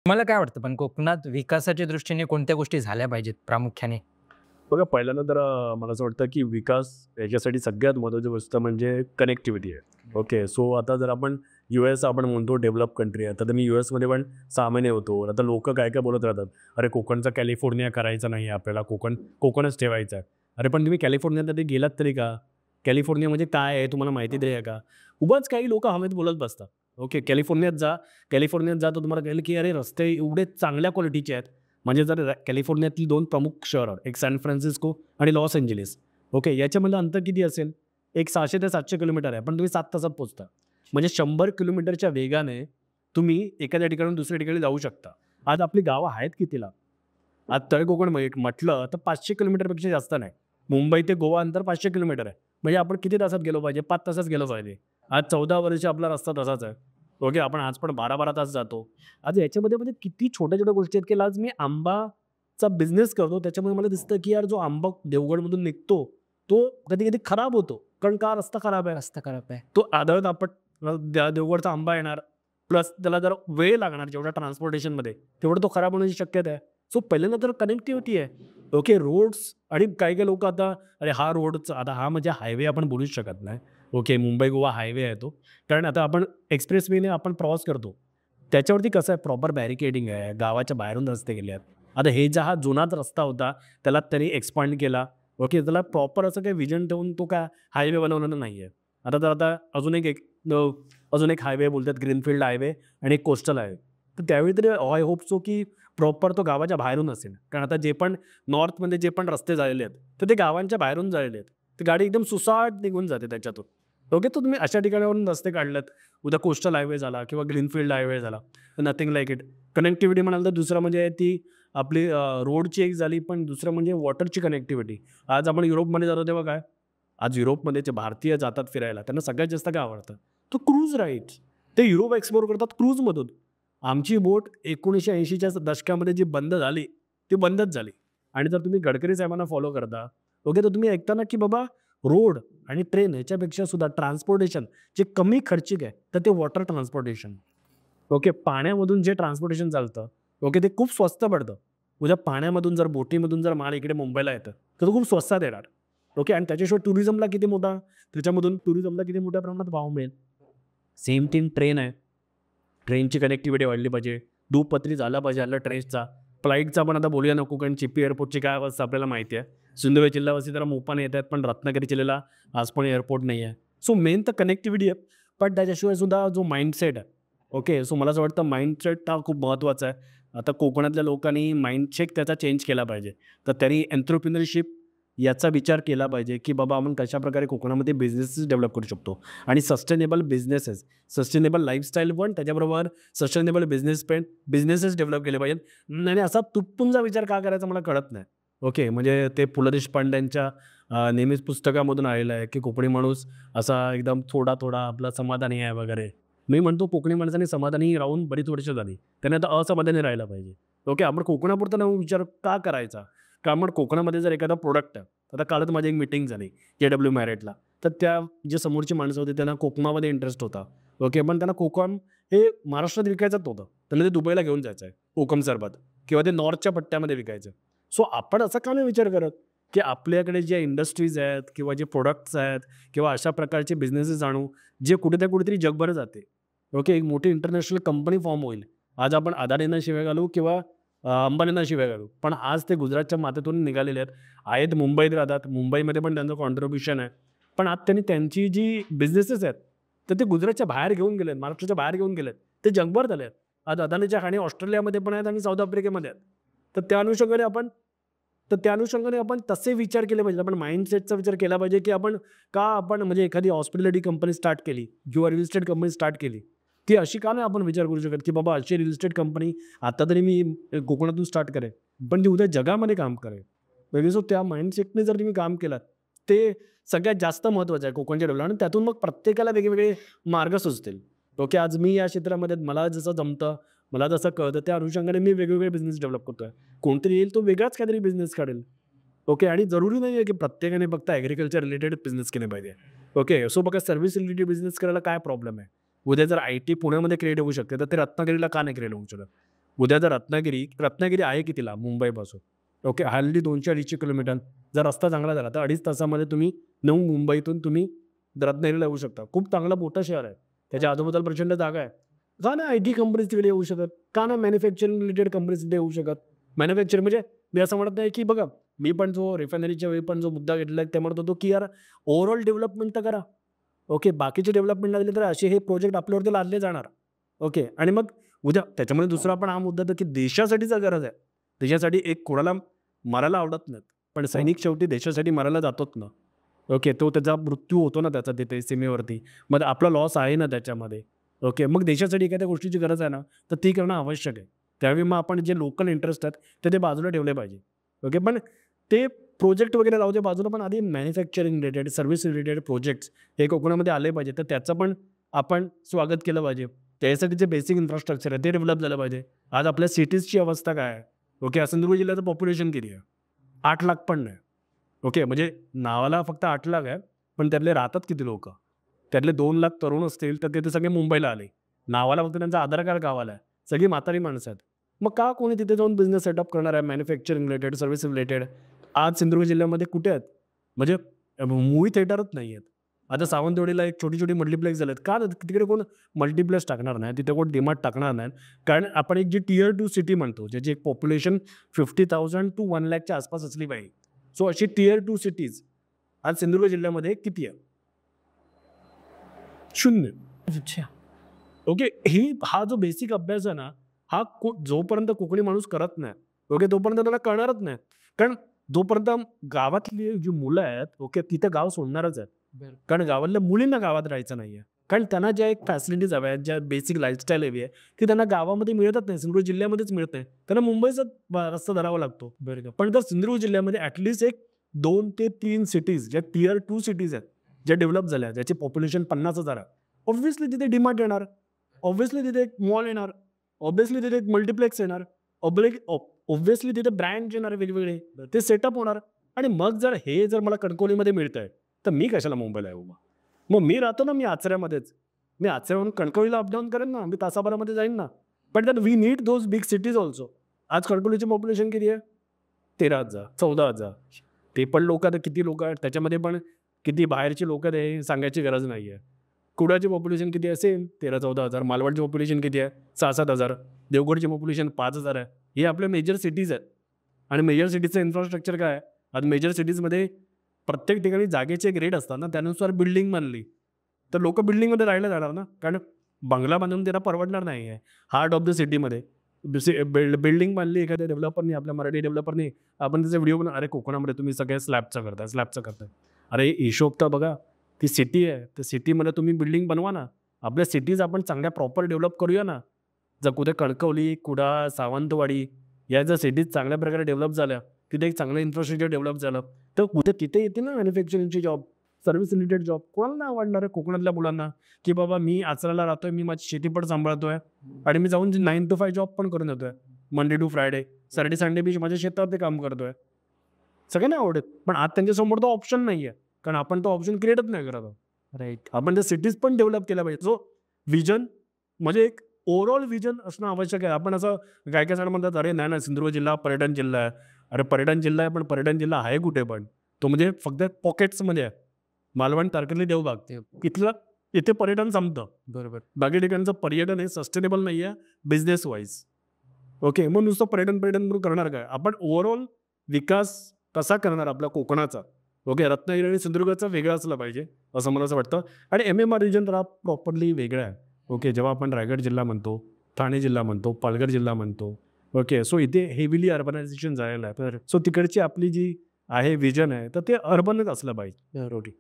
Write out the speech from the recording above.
मला काय वाटतं पण कोकणात विकासाच्या दृष्टीने कोणत्या गोष्टी झाल्या पाहिजेत प्रामुख्याने? बघा पहिल्यांदा तर मला असं वाटतं की विकास याच्यासाठी सगळ्यात महत्त्वाची गोष्ट म्हणजे कनेक्टिव्हिटी आहे. ओके. सो आता जर आपण US आपण म्हणतो डेव्हलप कंट्री आहे. तर मी US पण 6 महिने होतो. आता लोकं काय-काय बोलत राहतात. "अरे कोकणचा कॅलिफोर्निया करायचा नाही आपल्याला. कोकणच ठेवायचा आहे." अरे पण तुम्ही कॅलिफोर्नियात कधी गेलात तरी का? कॅलिफोर्निया म्हणजे काय आहे तुम्हाला माहिती तरी आहे का? उगाच काही लोकं हवेत बोलत बसतात. ओके. कॅलिफोर्नियात जा तर तुम्हाला कळेल की अरे रस्ते एवढे चांगल्या क्वालिटीचे आहेत. म्हणजे जर कॅलिफोर्नियातली 2 प्रमुख शहरं, एक सॅन फ्रान्सिस्को आणि लॉस एंजेलिस. ओके. याच्यामधलं अंतर किती असेल? एक 600 ते 700 किलोमीटर आहे. पण तुम्ही 7 तासात पोहोचता. म्हणजे 100 किलोमीटरच्या वेगाने तुम्ही एखाद्या ठिकाणाहून दुसऱ्या ठिकाणी जाऊ शकता. आज आपली गावं आहेत कितीला? आज तळकोकण म्हटलं तर 500 किलोमीटरपेक्षा जास्त नाही. मुंबई ते गोवा अंतर 500 किलोमीटर आहे. म्हणजे आपण किती तासात गेलो पाहिजे? 5 तासात गेलो पाहिजे. आज 14 वर्ष आपला रस्ता तसाच आहे. ओके. आपण आज पण 12-12 तास जातो. आज याच्यामध्ये म्हणजे किती छोट्या-छोट्या गोष्टी आहेत, की आज मी आंबाचा बिझनेस करतो. त्याच्यामुळे मला दिसतं, की यार जो आंबा देवगडमधून निघतो, तो कधी-कधी खराब होतो. कारण का रस्ता खराब आहे. रस्ता खराब आहे. तो आदळत आपट देवगडचा आंबा येणार. प्लस त्याला जरा वेळ लागणार जेवढा ट्रान्सपोर्टेशनमध्ये, तेवढं तो खराब होण्याची शक्यता आहे. सो पहिल्यांदा तर कनेक्टिव्हिटी आहे. ओके. रोड्स आणि काही-काही लोकं आता अरे हा रोडचा आता हा म्हणजे हायवे आपण बोलूच शकत नाही. ओके. मुंबई-गोवा हायवे आहे तो. कारण आता आपण एक्सप्रेसवेने आपण प्रवास करतो. त्याच्यावरती कसं आहे प्रॉपर बॅरिकेडिंग आहे. गावाच्या बाहेरून रस्ते केले आहेत. आता हे हा जुनाच रस्ता होता, त्याला त्यांनी एक्सपांड केला. ओके. त्याला प्रॉपर असं काही व्हिजन ठेवून तो काय हायवे बनवलेला नाहीये. आता अजून एक हायवे बोलतात ग्रीनफील्ड हायवे आणि एक कोस्टल हायवे. तर त्यावेळी तरी आय होप सो की प्रॉपर तो गावाच्या बाहेरून असेल. कारण आता जे पण नॉर्थमध्ये जे पण रस्ते झालेले आहेत, तर ते गावांच्या बाहेरून झालेले आहेत. ती गाडी एकदम सुसाट निघून जाते त्याच्यातून. ओके. तर तुम्ही अशा ठिकाणावरून रस्ते काढलेत. उद्या कोस्टल हायवे झाला किंवा ग्रीनफील्ड हायवे झाला. Nothing like it. कनेक्टिव्हिटी म्हणाल तर दुसरं म्हणजे ती आपली रोडची एक झाली, पण दुसरं म्हणजे वॉटरची कनेक्टिव्हिटी. आज आपण युरोपमध्ये जातो तेव्हा काय? आज युरोपमध्ये जे भारतीय जातात फिरायला, त्यांना सगळ्यात जास्त काय आवडतं? तर क्रूज राईड्स. ते युरोप एक्सप्लोर करतात क्रूजमधून. आमची बोट 1980च्या दशकामध्ये जी बंद झाली, ती बंदच झाली. आणि जर तुम्ही गडकरी साहेबांना फॉलो करता, ओके, तर तुम्ही ऐकता ना, की बाबा रोड आणि ट्रेन ह्याच्यापेक्षा सुद्धा ट्रान्सपोर्टेशन जे कमी खर्चिक आहे, तर ते वॉटर ट्रान्सपोर्टेशन. ओके. पाण्यामधून जे ट्रान्सपोर्टेशन चालतं, ओके, ते खूप स्वस्त पडतं. उद्या पाण्यामधून जर बोटीमधून जर माल इकडे मुंबईला येतं, तर तो खूप स्वस्तात येणार. ओके. आणि त्याच्याशिवाय त्याच्यामधून टुरिझमला किती मोठ्या प्रमाणात वाव मिळेल. सेम थिंग ट्रेन आहे. ट्रेनची कनेक्टिव्हिटी वाढली पाहिजे. दुपटरी झाला पाहिजे हल्ला ट्रेनचा. फ्लाईटचा पण आता बोलूया नको कारण चिपी एअरपोर्टची काय अवस्था आपल्याला माहिती आहे. सिंधुताई जिल्हावासी जरा मोपाने येत आहेत, पण रत्नागिरी जिल्ह्याला आज पण एअरपोर्ट नाही आहे. सो मेन तर कनेक्टिव्हिटी आहे. पण त्याच्याशिवाय सुद्धा जो माइंडसेट आहे. ओके. सो मला असं वाटतं माइंडसेट हा खूप महत्त्वाचा आहे. आता कोकणातल्या लोकांनी माइंडसेट त्याचा चेंज केला पाहिजे. तर त्यांनी एंटरप्रेन्योरशिप याचा विचार केला पाहिजे, की बाबा आपण कशाप्रकारे कोकणामध्ये बिझनेसेस डेव्हलप करू शकतो आणि सस्टेनेबल लाईफस्टाईल पण त्याच्याबरोबर सस्टेनेबल बिझनेसेस डेव्हलप केले पाहिजेत. आणि असा तुटपुंजा विचार का करायचा मला कळत नाही. ओके. म्हणजे ते पु. ल. देशपांड्यांच्या नेहमीच पुस्तकामधून आलेलं आहे, की कोकणी माणूस असा एकदम थोडा-थोडा आपला समाधानी आहे वगैरे. मी म्हणतो कोकणी माणसाने समाधानी राहून बरीच वर्ष झाली. त्याने आता असमाधानी राहायला पाहिजे. ओके. आपण कोकणापुरता नवा विचार का करायचा? कारण कोकणामध्ये जर एखादा प्रोडक्ट आहे, आता कालच माझी एक मीटिंग झाली JW मॅरिटला. तर त्या जे समोरची माणसं होती त्यांना कोकणामध्ये इंटरेस्ट होता. ओके. पण त्यांना कोकम हे महाराष्ट्रात विकायचंच नव्हतं. त्यांना ते दुबईला घेऊन जायचं आहे. कोकम सरबत किंवा ते नॉर्थच्या पट्ट्यामध्ये विकायचं. सो आपण असा का नाही विचार करत, की आपल्याकडे ज्या इंडस्ट्रीज आहेत किंवा जे प्रोडक्ट्स आहेत किंवा अशा प्रकारचे बिझनेसेस आणू, जे कुठे ना कुठेतरी जगभर जाते. ओके. एक मोठी इंटरनॅशनल कंपनी फॉर्म होईल. आज आपण अदानींना शिव्या घालू किंवा अंबानींना शिव्या घालू. पण आज ते गुजरातच्या मातीतून निघालेले आहेत मुंबईत राहतात. मुंबईमध्ये पण त्यांचं कॉन्ट्रिब्युशन आहे. पण आज त्यांनी त्यांची जी बिझनेसेस आहेत, तर ते गुजरातच्या बाहेर घेऊन गेलेत, महाराष्ट्राच्या बाहेर घेऊन गेलेत. ते जगभर झाले आहेत. आज अदानीच्या खाणी ऑस्ट्रेलियामध्ये पण आहेत आणि साऊथ आफ्रिकेमध्ये आहेत. तर त्या अनुषंगाने आपण तसे विचार केले पाहिजे. आपण माइंडसेटचा विचार केला पाहिजे, की आपण म्हणजे एखादी हॉस्पिटॅलिटी कंपनी स्टार्ट केली किंवा रिअल इस्टेट कंपनी स्टार्ट केली. ती अशी का नाही आपण विचार करू शकत, की बाबा अशी रिअल इस्टेट कंपनी आता तरी मी कोकणातून स्टार्ट करेन. पण ती उद्या जगामध्ये काम करेल. म्हणजे सो त्या माइंडसेटने जर तुम्ही काम केलात, ते सगळ्यात जास्त महत्त्वाचं आहे कोकणच्या डेव्हलपमेंट आणि त्यातून मग प्रत्येकाला वेगवेगळे मार्ग सुचतील. ओके. आज मी या क्षेत्रामध्ये मला जसं जमतं, मला जसं कळतं त्या अनुषंगाने मी वेगवेगळे बिझनेस डेव्हलप करतोय. कोणतरी येईल तो वेगळाच काहीतरी बिझनेस काढेल. ओके. आणि जरुरी नाही आहे, की प्रत्येकाने फक्त ॲग्रीकल्चर रिलेटेड बिझनेस केले पाहिजे. ओके. सो बघा सर्व्हिस रिलेटेड बिझनेस करायला काय प्रॉब्लेम आहे? उद्या जर IT पुण्यामध्ये क्रिएट होऊ शकते, तर ते रत्नागिरीला का नाही क्रिएट होऊ शकत? उद्या जर रत्नागिरी आहे कितीला मुंबईपासून, ओके, हार्डली 200-250 किलोमीटर. जर रस्ता चांगला झाला तर 2.5 तासामध्ये तुम्ही मुंबईतून तुम्ही रत्नागिरीला येऊ शकता. खूप चांगलं मोठं शहर आहे, त्याच्या आजूबाजूला प्रचंड जागा आहे. का ना IT कंपनीज तिकडे येऊ शकत, का ना मॅन्युफॅक्चरिंग रिलेटेड कंपनीज तिथे येऊ शकत. मॅन्युफॅक्चरिंग म्हणजे मी असं म्हणत नाही की बघा, मी पण जो रिफायनरीच्या वेळी पण जो मुद्दा घेतला ते म्हणत होतो की यार ओव्हरऑल डेव्हलपमेंट तर करा. ओके, बाकीचे डेव्हलपमेंट लागले तर असे हे प्रोजेक्ट आपल्यावरती लादले जाणार. ओके, आणि मग उद्या त्याच्यामध्ये दुसरा पण हा मुद्दा तर की देशासाठीचा गरज आहे. देशासाठी एक कोणाला मारायला आवडत नाहीत, पण सैनिक शेवटी देशासाठी मारायला जातोच ना. ओके, तो त्याचा मृत्यू होतो ना त्याचा तिथे सीमेवरती, मग आपला लॉस आहे ना त्याच्यामध्ये. ओके, मग देशासाठी एखाद्या गोष्टीची गरज आहे ना, तर ती करणं आवश्यक आहे. त्यावेळी मग आपण जे लोकल इंटरेस्ट आहेत ते बाजूला ठेवले पाहिजे. ओके, पण ते प्रोजेक्ट वगैरे राहू दे बाजूला, पण आधी manufacturing related, service related projects हे कोकणामध्ये आले पाहिजे. तर त्याचं पण आपण स्वागत केलं पाहिजे. त्यासाठी जे बेसिक इन्फ्रास्ट्रक्चर आहे ते डेव्हलप झालं पाहिजे. आज आपल्या सिटीजची अवस्था काय आहे? ओके, सिंधुदुर्ग जिल्ह्याचं पॉप्युलेशन किती आहे? 8 लाख पण नाही. ओके, म्हणजे नावाला फक्त 8 लाख आहे, पण त्यातले राहतात किती लोकं? त्यातले 2 लाख तरुण असतील तर ते सगळे मुंबईला आले. नावाला फक्त त्यांचा आधार कार्ड गावाला आहे. सगळी म्हातारी माणसं आहेत. मग का कोणी तिथे जाऊन बिझनेस सेटअप करणार आहे मॅन्युफॅक्चरिंग रिलेटेड, सर्व्हिस रिलेटेड? आज सिंधुदुर्ग जिल्ह्यामध्ये कुठे आहेत? म्हणजे मूव्ही थिएटरच नाही आहेत. आता सावंतवाडीला एक छोटी-छोटी मल्टिप्लेक्स झालेत. का तिकडे कोण मल्टिप्लेक्स टाकणार नाही, तिथे कोण डीमार्ट टाकणार नाही. कारण आपण एक जी टियर 2 सिटी म्हणतो, ज्याची एक पॉप्युलेशन 50,000 to 1,00,000च्या आसपास असली पाहिजे. सो अशी टियर 2 सिटीज आज सिंधुदुर्ग जिल्ह्यामध्ये किती आहे? 0. अच्छा. ओके, हा जो बेसिक अभ्यास आहे ना, हा जोपर्यंत कोकणी माणूस करत नाही, ओके, तोपर्यंत त्याला कळणारच नाही. कारण जोपर्यंत गावातली जी मुलं आहेत, ओके, तिथे गाव सोडणारच आहेत. कारण गावातल्या मुलींना गावात राहायचं नाहीये. कारण त्यांना ज्या एक फॅसिलिटीज हव्या आहेत, ज्या बेसिक लाईफस्टाईल हवी आहे, ती त्यांना गावामध्ये मिळतच नाही. सिंधुदुर्ग जिल्ह्यामध्येच मिळत नाही. त्यांना मुंबईचा रस्ता धरावा लागतो. बरोबर. पण जर सिंधुदुर्ग जिल्ह्यामध्ये ॲटलिस्ट एक 2 ते 3 सिटीज ज्या टियर 2 सिटीज आहेत, ज्या डेव्हलप झाल्या, ज्याचे पॉप्युलेशन 50,000 आहे, ऑब्व्हियसली तिथे डीमार्ट येणार, ऑब्व्हियसली तिथे एक मॉल येणार, ऑब्व्हियसली तिथे एक मल्टिप्लेक्स येणार, ऑब्व्हियसली तिथे ब्रँड येणार वेगवेगळे, ते सेटअप होणार. आणि मग जर मला कणकवलीमध्ये मिळतंय, तर मी कशाला मुंबईला येऊ? मग मी राहतो ना, मी आचऱ्यामध्येच. मी आचऱ्यावरून कणकवलीला अपडाऊन करेन ना, मी तासाभरामध्ये जाईन ना. But then we need those big cities also. आज कणकवलीचे पॉप्युलेशन किती आहे? 13,000, 14,000. ते पण लोक आता किती लोक आहेत, त्याच्यामध्ये पण किती बाहेरची लोक आहेत हे सांगायची गरज नाही आहे. कुडाची पॉप्युलेशन किती असेल? 13,000-14,000. मालवणची पॉप्युलेशन किती आहे? 6,000-7,000. देवगडची पॉप्युलेशन 5,000 आहे. हे आपल्या मेजर सिटीज आहेत. आणि मेजर सिटीजचं इन्फ्रास्ट्रक्चर काय आहे? आज मेजर सिटीजमध्ये प्रत्येक ठिकाणी जागेचे एक रेट असतात ना, त्यानुसार बिल्डिंग बांधली तर लोक बिल्डिंगमध्ये राहायला जाणार ना. कारण बंगला बांधून त्यांना परवडणार नाही आहे. हार्ट ऑफ द सिटीमध्ये बिल्डिंग बांधली एखाद्या डेव्हलपरनी, आपल्या मराठी डेव्हलपरनी. आपण त्याचे व्हिडिओ बनवून, अरे कोकणामध्ये तुम्ही सगळ्या स्लॅबचं करताय. अरे हिशोब तर बघा, ती सिटी आहे, त्या सिटीमध्ये तुम्ही बिल्डिंग बनवा ना. आपल्या सिटीज आपण चांगल्या प्रॉपर डेव्हलप करूया ना. जर कुठे कणकवली, कुडाळ, सावंतवाडी या जर सिटीज चांगल्या प्रकारे डेव्हलप झाल्या, तिथे एक चांगलं इन्फ्रास्ट्रक्चर डेव्हलप झालं, तर कुठे तिथे येतील ना मॅन्युफॅक्चरिंगची जॉब, सर्व्हिस रिलेटेड जॉब. कोणाला नाही आवडणार आहे कोकणातल्या मुलांना की बाबा मी आचराला राहतोय, मी माझी शेती पण सांभाळतोय आणि मी जाऊन 9 to 5 जॉब पण करून येतोय, Monday to Friday, Saturday Sunday मी माझ्या शेतावर ते काम करतोय. सगळ्यांना आवडेल, पण आज त्यांच्यासमोर तो ऑप्शन नाही आहे. कारण आपण तो ऑप्शन क्रिएटच नाही करत. राईट. आपण त्या सिटीज पण डेव्हलप केल्या पाहिजे. जो विजन म्हणजे एक ओव्हरऑल विजन असणं आवश्यक आहे. आपण असं काय काय जण म्हणतात, अरे नाही सिंधुदुर्ग जिल्हा पर्यटन जिल्हा आहे. अरे पर्यटन जिल्हा आहे, पण पर्यटन जिल्हा आहे कुठे? पण तो म्हणजे फक्त पॉकेट्समध्ये आहे. मालवण, तारकर्ली, देवबाग इथे पर्यटन संपतं. बरोबर. बाकी ठिकाणचं पर्यटन हे सस्टेनेबल नाही आहे बिझनेस वाईज. ओके, मग नुसतं पर्यटन म्हणून करणार काय? आपण ओव्हरऑल विकास कसा करणार आपल्या कोकणाचा? ओके, रत्नागिरी आणि सिंधुदुर्गाचा वेगळा असला पाहिजे असं मला असं वाटतं. आणि MMR रिजन तर हा प्रॉपरली वेगळा आहे. ओके, जेव्हा आपण रायगड जिल्हा म्हणतो, ठाणे जिल्हा म्हणतो, पालघर जिल्हा म्हणतो, ओके, सो इथे हेविली अर्बनायझेशन झालेलं आहे. तर सो तिकडची आपली जी आहे विजन आहे, तर ते अर्बनच असलं पाहिजे. रोटी.